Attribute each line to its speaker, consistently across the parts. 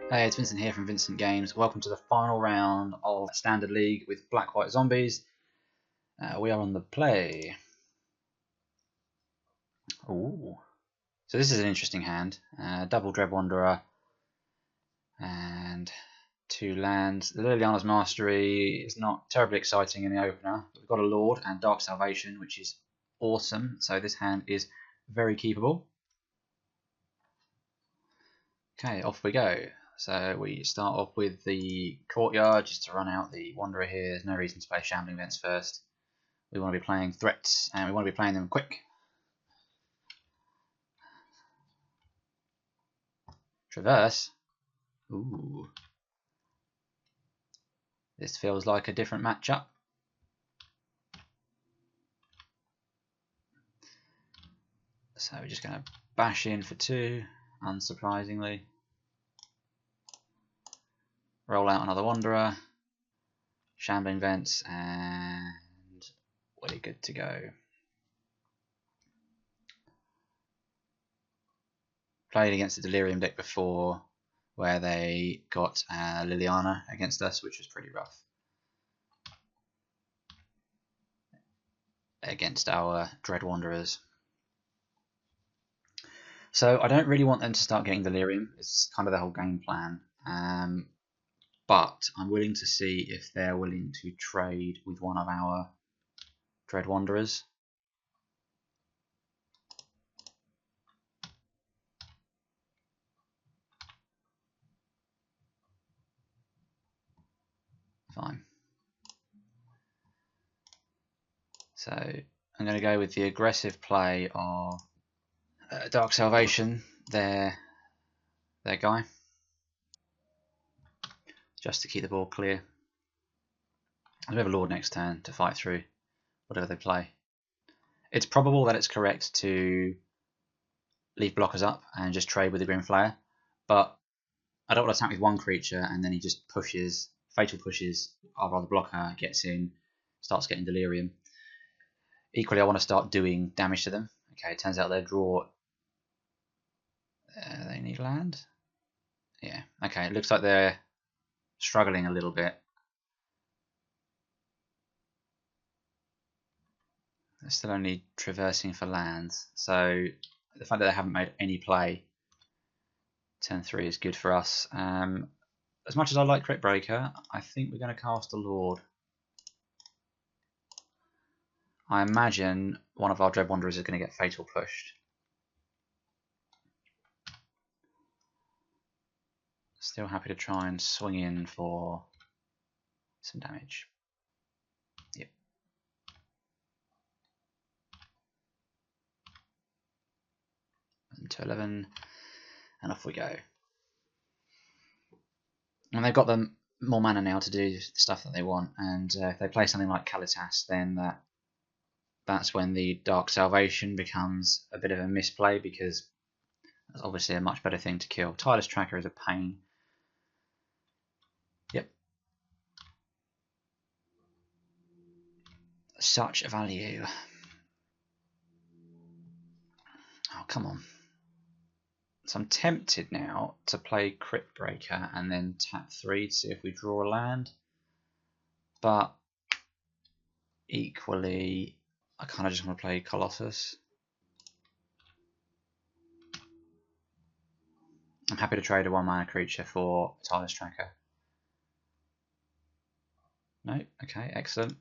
Speaker 1: Hey, it's Vincent here from Vincent Games. Welcome to the final round of Standard League with Black White Zombies. We are on the play. Ooh. So this is an interesting hand. Double Dread Wanderer and 2 lands. The Liliana's Mastery is not terribly exciting in the opener, but we've got a Lord and Dark Salvation, which is awesome. So this hand is very keepable. Okay, off we go. So we start off with the Courtyard just to run out the Wanderer here. There's no reason to play Shambling Vents first. We want to be playing threats and we want to be playing them quick. Traverse. Ooh. This feels like a different matchup. So we're just going to bash in for 2, unsurprisingly. Roll out another Wanderer. Shambling Vents, and we're good to go. Played against the Delirium deck before, where they got Liliana against us, which was pretty rough. Against our Dread Wanderers. So I don't really want them to start getting Delirium. It's kind of the whole game plan. But I'm willing to see if they're willing to trade with one of our Dread Wanderers. Fine. So I'm going to go with the aggressive play of Dark Salvation, their guy, just to keep the board clear. We have a Lord next turn to fight through whatever they play. It's probable that it's correct to leave blockers up and just trade with the Grim Flayer, but I don't want to attack with one creature and then he just pushes, fatal pushes, our other blocker gets in, starts getting Delirium. Equally, I want to start doing damage to them. Okay, it turns out they draw. They need land. Yeah. Okay, it looks like they're struggling a little bit. They're still only traversing for lands, so the fact that they haven't made any play turn 3 is good for us. As much as I like Cryptbreaker, I think we're going to cast a Lord. I imagine one of our Dread Wanderers is going to get fatal pushed. Still happy to try and swing in for some damage. Yep. To 11, and off we go. And they've got them more mana now to do the stuff that they want, and if they play something like Kalitas, then that's when the Dark Salvation becomes a bit of a misplay, because that's obviously a much better thing to kill. Tireless Tracker is a pain. Yep. Such a value. Oh, come on. So I'm tempted now to play Cryptbreaker and then tap 3 to see if we draw a land. But equally, I kind of just want to play Colossus. I'm happy to trade a 1-mana creature for Tireless Tracker. No? Okay, excellent.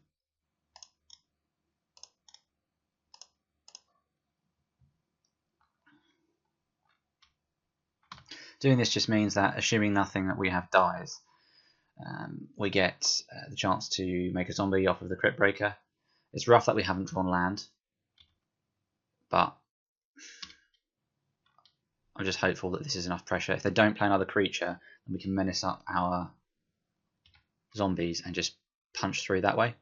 Speaker 1: Doing this just means that, assuming nothing that we have dies, we get the chance to make a zombie off of the Cryptbreaker. It's rough that we haven't drawn land, but I'm just hopeful that this is enough pressure. If they don't play another creature, then we can menace up our zombies and just punch through that way.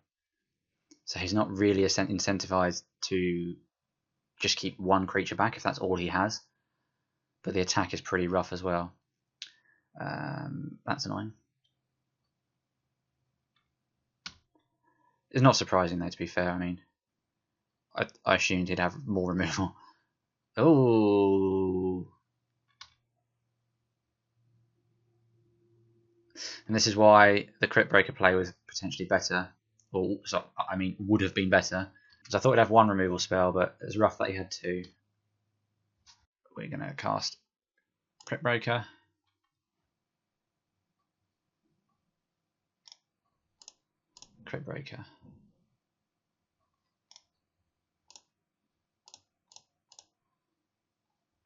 Speaker 1: So he's not really incentivized to just keep one creature back if that's all he has. But the attack is pretty rough as well. That's annoying. It's not surprising though, to be fair. I mean, I assumed he'd have more removal. Oh, And this is why the Cryptbreaker play was potentially better, or so, I mean would have been better, because I thought he'd have one removal spell, but it's rough that he had two. We're going to cast Cryptbreaker. Cryptbreaker.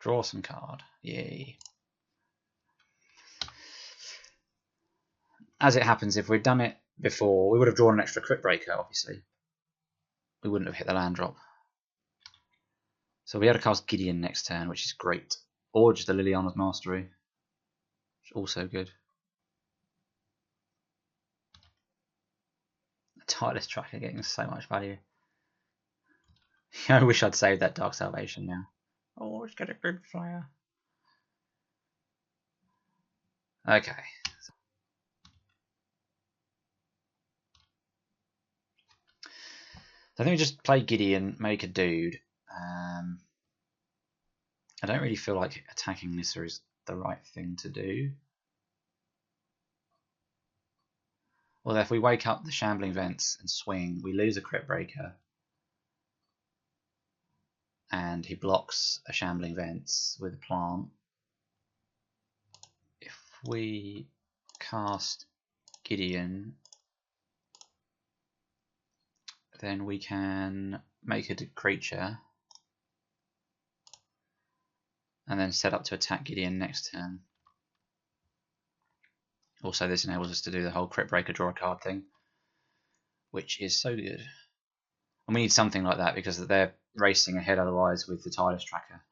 Speaker 1: Draw some card. Yay. As it happens, if we'd done it before, we would have drawn an extra Cryptbreaker, obviously. We wouldn't have hit the land drop. So we had to cast Gideon next turn, which is great. Or just the Liliana's Mastery, which is also good. The Tireless Tracker getting so much value. I wish I'd saved that Dark Salvation now. Oh, let's get a good flyer. Okay. I think we just play Gideon, make a dude. I don't really feel like attacking Nissa is the right thing to do. Although if we wake up the Shambling Vents and swing, we lose a Cryptbreaker. And he blocks a Shambling Vents with a plant. If we cast Gideon, then we can make a creature and then set up to attack Gideon next turn. Also, this enables us to do the whole Cryptbreaker draw a card thing, which is so good. And we need something like that because they're racing ahead otherwise with the Tireless Tracker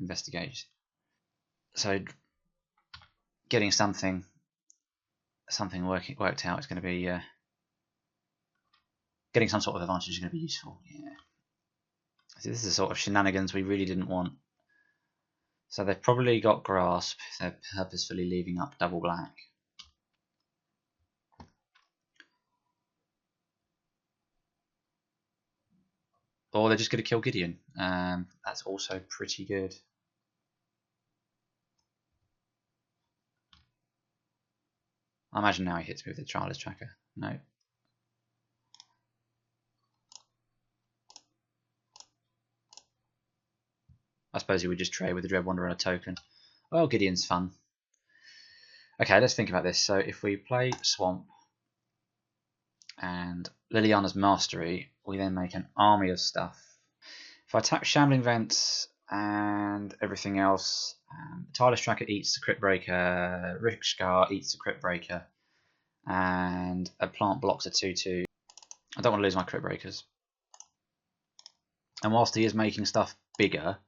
Speaker 1: Investigate. So getting something worked out is going to be getting some sort of advantage is going to be useful. Yeah. So this is the sort of shenanigans we really didn't want. So they've probably got Grasp if they're purposefully leaving up double black. Or they're just going to kill Gideon. That's also pretty good. I imagine now he hits me with the Tireless Tracker. No. I suppose he would just trade with the Dread Wanderer and a token. Well, Gideon's fun. Okay, let's think about this. So if we play Swamp and Liliana's Mastery, we then make an army of stuff. If I tap Shambling Vents and everything else, Tireless Tracker eats the Cryptbreaker, Rikshkar eats the Cryptbreaker, and a plant blocks a 2/2. I don't want to lose my Cryptbreakers. And whilst he is making stuff bigger,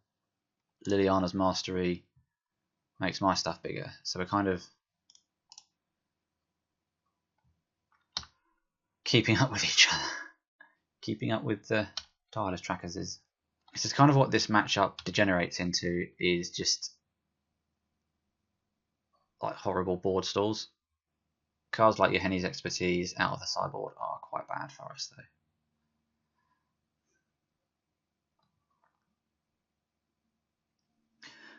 Speaker 1: Liliana's Mastery makes my stuff bigger. So we're kind of keeping up with each other. Keeping up with the Tireless Trackers is... This is kind of what this matchup degenerates into, is just like horrible board stalls. Cards like your Henny's Expertise out of the sideboard are quite bad for us though.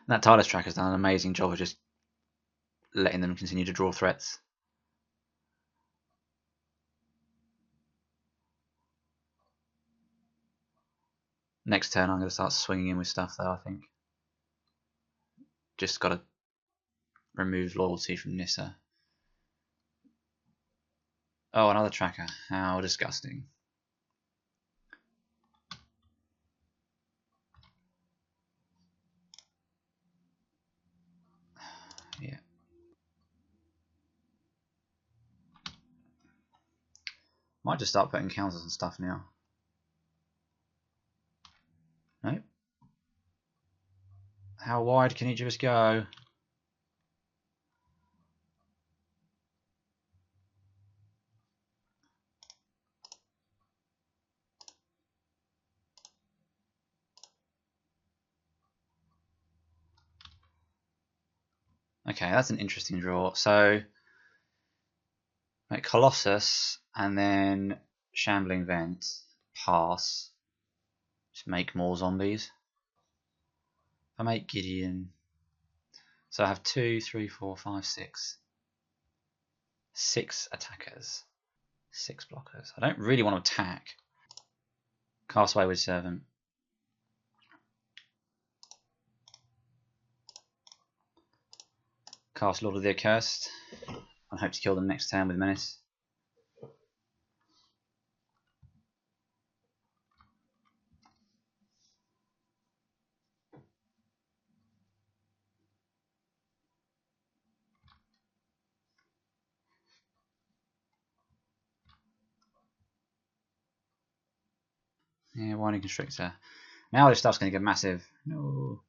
Speaker 1: And that Tireless Tracker's done an amazing job of just letting them continue to draw threats. Next turn I'm going to start swinging in with stuff though, I think. Just got to remove loyalty from Nissa. Oh, another tracker. How disgusting. Yeah. Might just start putting counters and stuff now. Nope. How wide can each of us go? Okay, that's an interesting draw. So, make Colossus and then Shambling Vent, pass. Just make more zombies. I make Gideon. So I have 2, 3, 4, 5, 6. 6 attackers. 6 blockers. I don't really want to attack. Cast Wayward Servant. Cast Lord of the Accursed. I hope to kill them next turn with Menace. Yeah, Winding Constrictor. Now this stuff's going to get massive. No.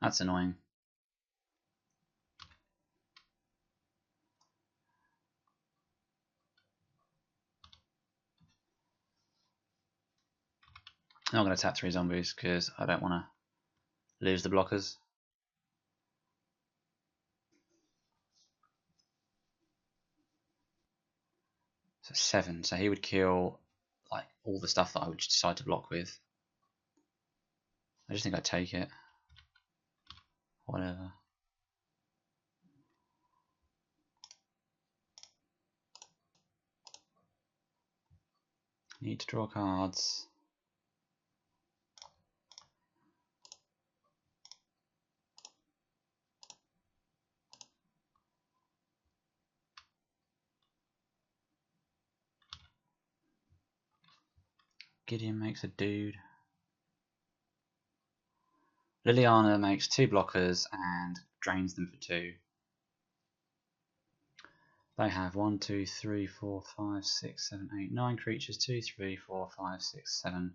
Speaker 1: That's annoying. I'm not going to tap 3 zombies because I don't want to lose the blockers. So 7. So he would kill like all the stuff that I would decide to block with. I just think I'd take it. Whatever. Need to draw cards. Gideon makes a dude. Liliana makes 2 blockers and drains them for 2. They have 1, 2, 3, 4, 5, 6, 7, 8, 9 creatures. 2, 3, 4, 5, 6, 7.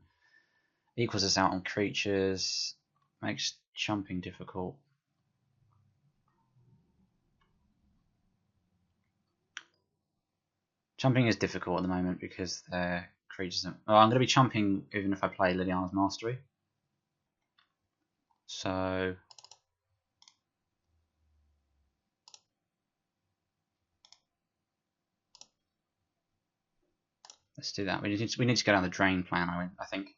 Speaker 1: Equals us out on creatures. Makes jumping difficult. Jumping is difficult at the moment because their creatures are... Oh, I'm going to be jumping even if I play Liliana's Mastery. So... let's do that. We need to go down the drain plan, I think.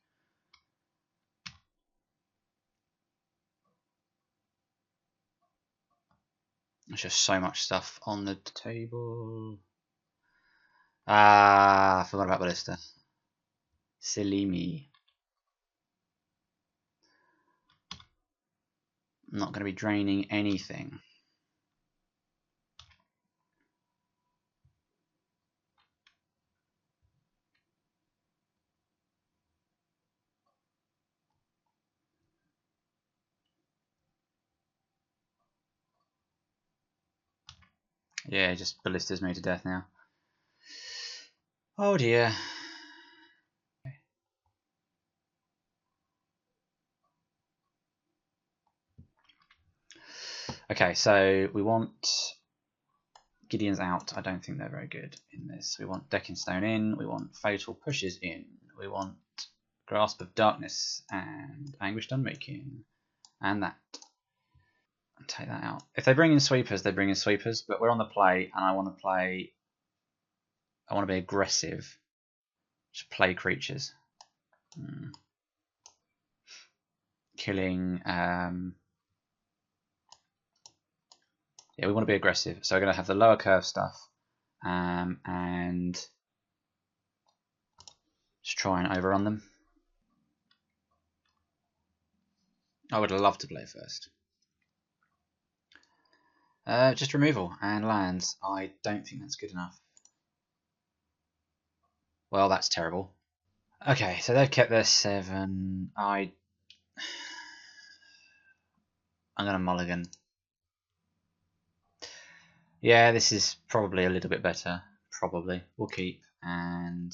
Speaker 1: There's just so much stuff on the table. Ah, I forgot about Ballista. Silly me. I'm not going to be draining anything. Yeah, just Ballista's me to death now. Oh dear. Okay, so we want Gideon's out. I don't think they're very good in this. We want Decking Stone in. We want Fatal Pushes in. We want Grasp of Darkness and Anguished Unmaking. And that. Take that out. If they bring in sweepers, they bring in sweepers, but we're on the play and I want to play... I want to be aggressive. Just play creatures. Killing... yeah, we want to be aggressive. So we're going to have the lower curve stuff. And... just try and overrun them. I would love to play first. Just removal and lands. I don't think that's good enough. Well, that's terrible. Okay, so they've kept their 7. I'm gonna mulligan. Yeah, this is probably a little bit better. Probably. We'll keep and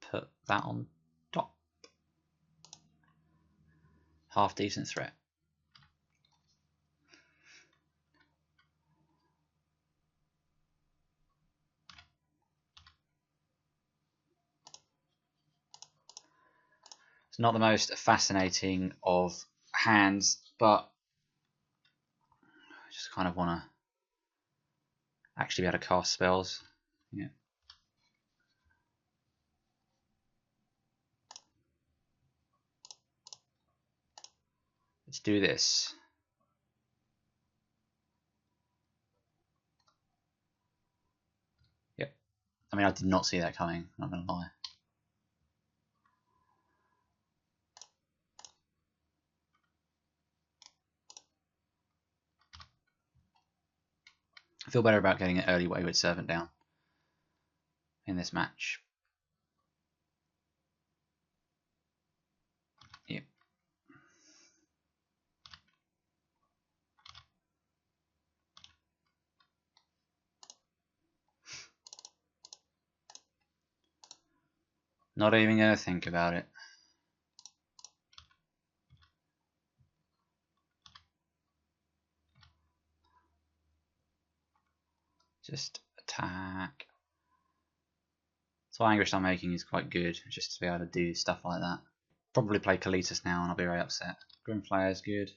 Speaker 1: put that on top. Half decent threat. It's not the most fascinating of hands, but I just kind of want to actually be able to cast spells. Yeah. Let's do this. Yep. I mean, I did not see that coming, I'm not going to lie. I feel better about getting an early Wayward Servant down in this match. Yep. Not even going to think about it. Just attack. So Anguished Unmaking is quite good, just to be able to do stuff like that. Probably play Colossus now and I'll be very upset. Grimflayer is good.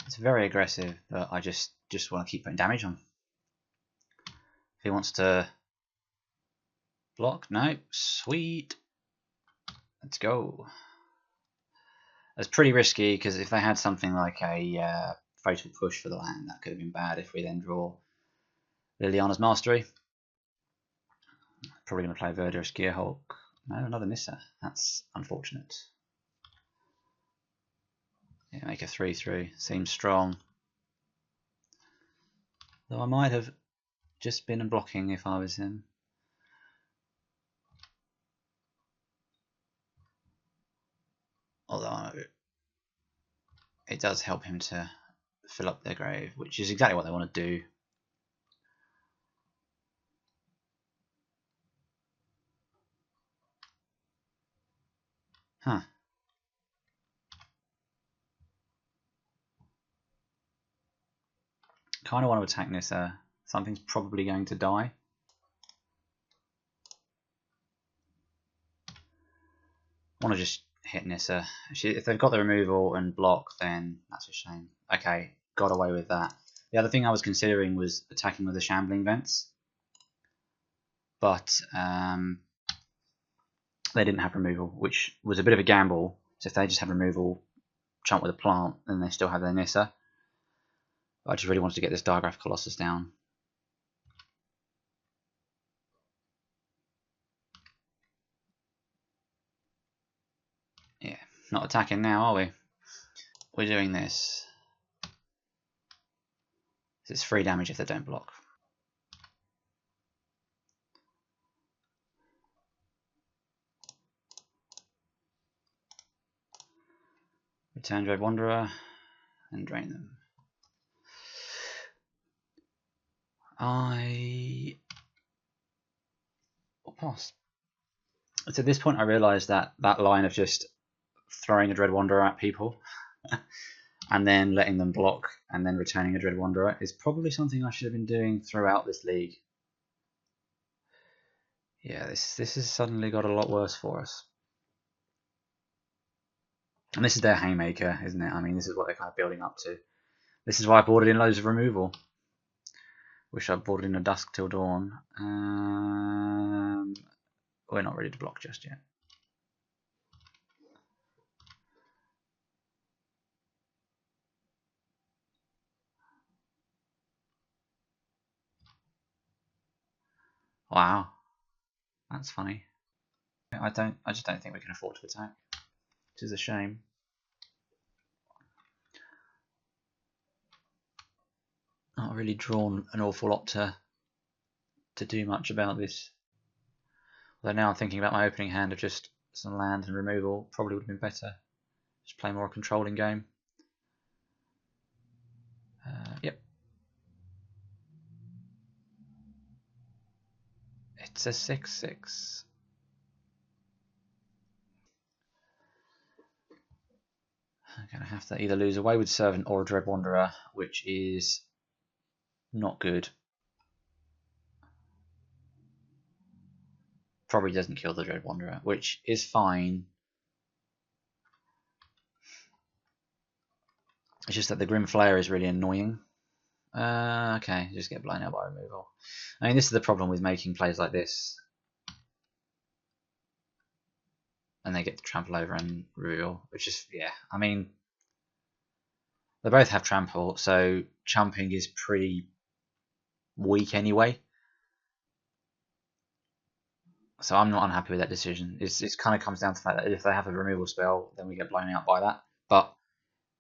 Speaker 1: It's very aggressive, but I just want to keep putting damage on. If he wants to block, no, sweet. Let's go. That's pretty risky because if they had something like a fatal push for the land, that could have been bad. If we then draw Liliana's Mastery, probably going to play Verdurous Gearhulk. No, another Nissa. That's unfortunate. Yeah, make a 3/3. Seems strong. Though I might have just been blocking if I was him. Although it does help him to fill up their grave, which is exactly what they want to do. Huh. Kind of want to attack Nissa. Something's probably going to die. I want to just hit Nissa. If they've got the removal and block, then that's a shame. Okay, got away with that. The other thing I was considering was attacking with the Shambling Vents, but they didn't have removal, which was a bit of a gamble. So if they just have removal, chump with a plant, then they still have their Nissa. But I just really wanted to get this Diregraf Colossus down. Yeah, not attacking now, are we? We're doing this. It's 3 damage if they don't block. Return Dread Wanderer and drain them. Will pass. So at this point I realised that that line of just throwing a Dread Wanderer at people and then letting them block and then returning a Dread Wanderer is probably something I should have been doing throughout this league. Yeah, this has suddenly got a lot worse for us. And this is their haymaker, isn't it? I mean, this is what they're kind of building up to. This is why I boarded in loads of removal. Wish I boarded in a Dusk till Dawn. We're not ready to block just yet. Wow, that's funny. I just don't think we can afford to attack, which is a shame. Not really drawn an awful lot to do much about this. Although now I'm thinking about my opening hand of just some land and removal, probably would have been better. Just play more a controlling game. Yep. It's a 6/6. I'm going to have to either lose a Wayward Servant or a Dread Wanderer, which is not good. Probably doesn't kill the Dread Wanderer, which is fine. It's just that the Grim Flayer is really annoying. Okay, just get blown out by removal. I mean, this is the problem with making plays like this. And they get to trample over and reveal, which is, yeah, I mean, they both have trample, so chumping is pretty weak anyway. So I'm not unhappy with that decision. It kind of comes down to the fact that if they have a removal spell, then we get blown out by that. But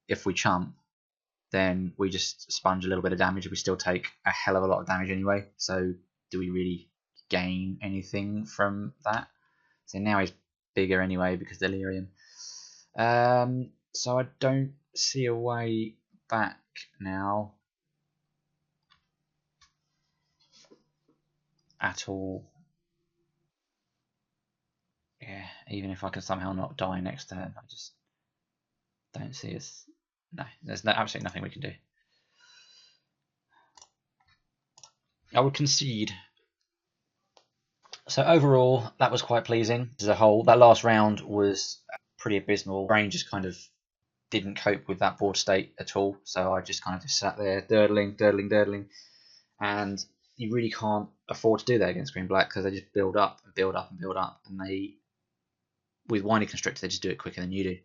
Speaker 1: if we chump, then we just sponge a little bit of damage. We still take a hell of a lot of damage anyway. So do we really gain anything from that? So now he's bigger anyway because Delirium. So I don't see a way back now at all. Yeah, even if I can somehow not die next turn, I just don't see us. No, there's absolutely nothing we can do. I would concede. So overall, that was quite pleasing as a whole. That last round was pretty abysmal. Brain just kind of didn't cope with that board state at all. So I just kind of just sat there, durdling. And you really can't afford to do that against green black because they just build up. And they, with Winding Constrictor, they just do it quicker than you do.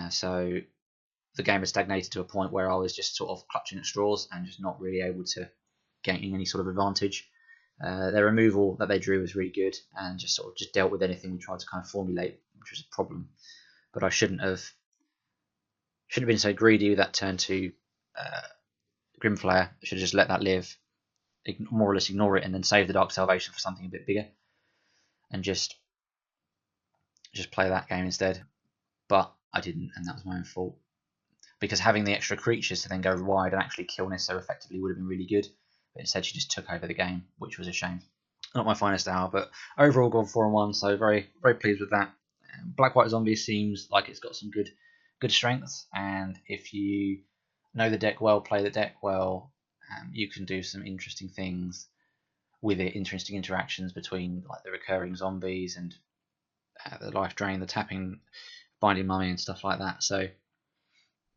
Speaker 1: So the game has stagnated to a point where I was just sort of clutching at straws and just not really able to gain any sort of advantage. Their removal that they drew was really good and just sort of just dealt with anything we tried to kind of formulate, which was a problem. But I shouldn't have been so greedy with that turn to Grimflayer. I should have just let that live, more or less ignore it, and then save the Dark Salvation for something a bit bigger, and just play that game instead. But I didn't, and that was my own fault. Because having the extra creatures to then go wide and actually kill Nissa so effectively would have been really good. But instead she just took over the game, which was a shame. Not my finest hour, but overall gone 4-1, so very, very pleased with that. Black White Zombie seems like it's got some good strengths, and if you know the deck well, play the deck well, you can do some interesting things with it, interesting interactions between like the recurring zombies and the life drain, the tapping, binding mummy and stuff like that. So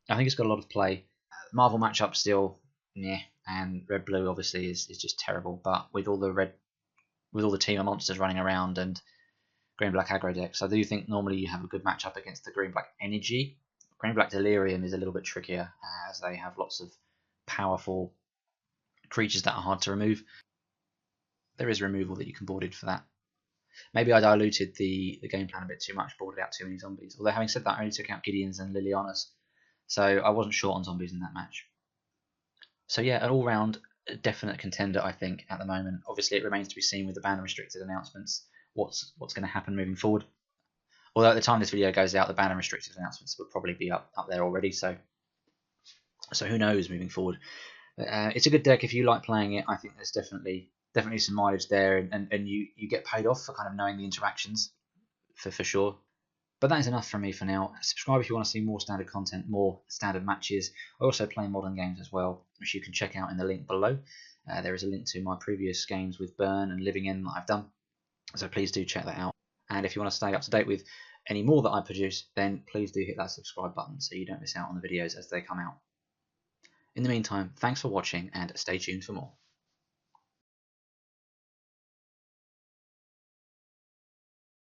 Speaker 1: I think it's got a lot of play. Marvel matchup still, yeah, and red blue obviously is just terrible. But with all the team of monsters running around and green black aggro decks, I do think normally you have a good matchup against the green black energy. Green black Delirium is a little bit trickier as they have lots of powerful creatures that are hard to remove. There is removal that you can board in for that. Maybe I diluted the game plan a bit too much, boarded out too many zombies. Although having said that, I only took out Gideons and Lilianas, so I wasn't short on zombies in that match. So yeah, an all-round definite contender, I think, at the moment. Obviously, it remains to be seen with the ban and restricted announcements what's going to happen moving forward. Although at the time this video goes out, the ban and restricted announcements will probably be up there already, so who knows moving forward. It's a good deck if you like playing it. I think there's definitely some mileage there, and you get paid off for kind of knowing the interactions for sure. But that is enough from me for now. Subscribe if you want to see more standard content, more standard matches. I also play modern games as well, which you can check out in the link below. There is a link to my previous games with Burn and Living In that I've done, so please do check that out. And if you want to stay up to date with any more that I produce, then please do hit that subscribe button so you don't miss out on the videos as they come out. In the meantime, thanks for watching and stay tuned for more.